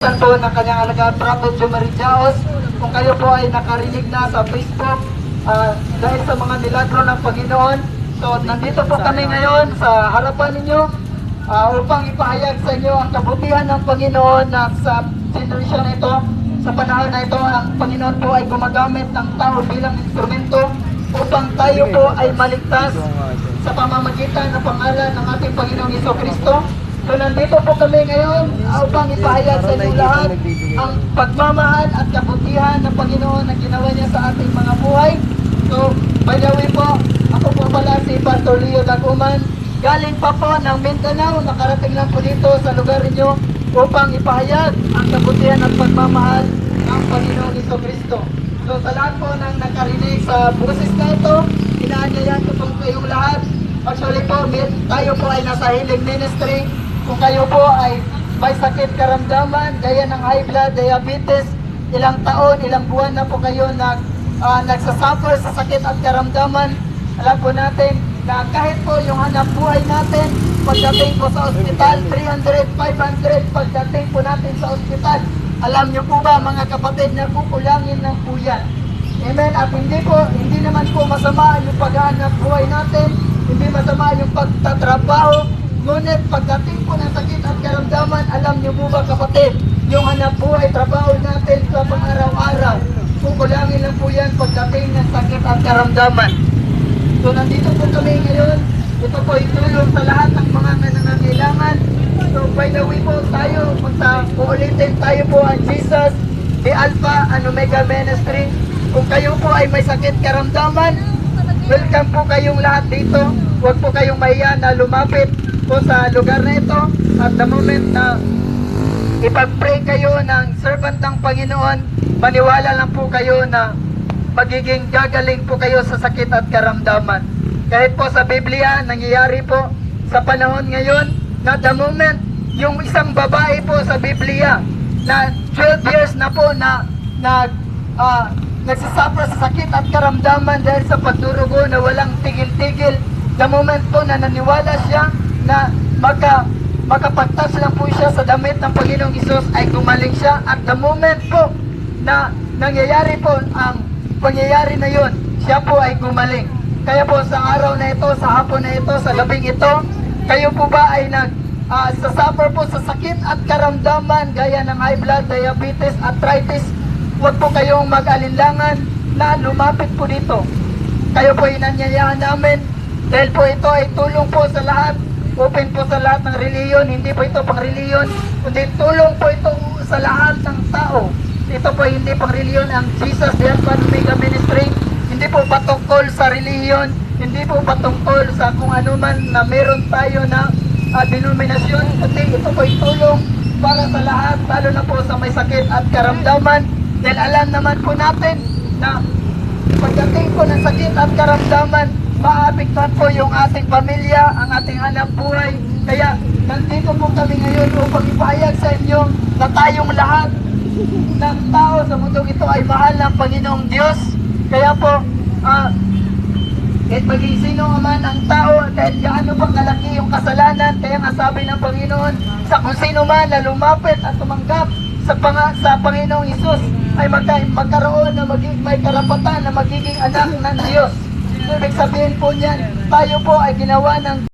pamamagitan po ng kanyang alagad Prophet Jomari Jaos. Kung kayo po ay nakarinig na sa Facebook dahil sa mga milagro ng Panginoon. So nandito po kami ngayon sa harapan ninyo upang ipahayag sa inyo ang kabutihan ng Panginoon na sa generation na ito. Sa panahon na ito, ang Panginoon po ay gumagamit ng tao bilang instrumento upang tayo po ay maligtas sa pamamagitan ng pangalan ng ating Panginoong Jesucristo. So nandito po kami ngayon upang ipahayag sa inyo lahat ang pagmamahal at kabutihan ng Panginoon na ginawa niya sa ating mga buhay. So by the way po, ako po pala si Pastor Leo Daguman. Galing pa po ng Mindanao, nakarating lang po dito sa lugar niyo upang ipahayag ang kabutihan at pagmamahal ng Panginoong Jesucristo. So sa lahat po ng nakarinig sa boses na ito, inaanyayan ko po kayong lahat. Actually po, tayo po ay nasa healing ministry. Kung kayo po ay may sakit karamdaman, gaya ng high blood, diabetes, ilang taon, ilang buwan na po kayo nagsasuffer sa sakit at karamdaman, alam po natin na kahit po yung hanap buhay natin, pagdating po sa ospital, 300, 500, pagdating po natin sa ospital, alam nyo po ba mga kapatid na kukulangin ng po yan. Amen. At hindi naman po masama yung paghahanap buhay natin, hindi masama yung pagtatrabaho, ngunit pagdating po ng sakit at karamdaman, alam nyo po ba kapatid, yung hanap buhay, trabaho natin sa pang-araw-araw, kukulangin lang po yan pagdating ng sakit at karamdaman. So nandito po kami ngayon, ito po itulong sa lahat ng mga nangangailangan. So by the way po tayo, uulitin tayo po ang Jesus, the Alpha and Omega Ministry. Kung kayo po ay may sakit karamdaman, welcome po kayong lahat dito. Huwag po kayong mahiya na lumapit po sa lugar na ito. At the moment na ipag-pray kayo ng servant ng Panginoon, maniwala lang po kayo na magiging gagaling po kayo sa sakit at karamdaman. Kahit po sa Biblia, nangyayari po sa panahon ngayon na the moment yung isang babae po sa Biblia na 12 years na po na nagsasuffer sa sakit at karamdaman dahil sa pagdurugo na walang tigil-tigil, the moment po na naniwala siya na makapagtas lang po siya sa damit ng Panginoong Isus ay gumaling siya. At the moment po na nangyayari po ang pangyayari na yun, siya po ay gumaling. Kaya po sa araw na ito, sa hapon na ito, sa gabing ito, kayo po ba ay sasuffer po sa sakit at karamdaman gaya ng high blood, diabetes, arthritis, huwag po kayong mag-alinlangan na lumapit po dito. Kayo po inanyayahan namin dahil po ito ay tulong po sa lahat, open po sa lahat ng reliyon, hindi po ito pang reliyon, kundi tulong po ito sa lahat ng tao. Ito po hindi pang reliyon, ang Jesus the Alpha and Omega Ministry, hindi po patungkol sa reliyon, hindi po patungkol sa kung ano man na meron tayo na denominasyon, kundi ito po itulong para sa lahat, lalo na po sa may sakit at karamdaman. Dahil alam naman po natin na pagdating po ng sakit at karamdaman, maapektuhan po yung ating pamilya, ang ating hanap buhay. Kaya nandito po kami ngayon upang ipahayag sa inyo na tayong lahat ng tao sa mundong ito ay mahal ng Panginoong Diyos. Kaya po, kahit maging sino man ang tao, kahit gaano pa kalaki yung kasalanan, kaya nga sabi ng Panginoon, sa kung sino man na lumapit at tumanggap sa Panginoong Isus, ay magkaroon na may karapatan na magiging anak ng Diyos. Ibig sabihin po niyan, tayo po ay ginawa ng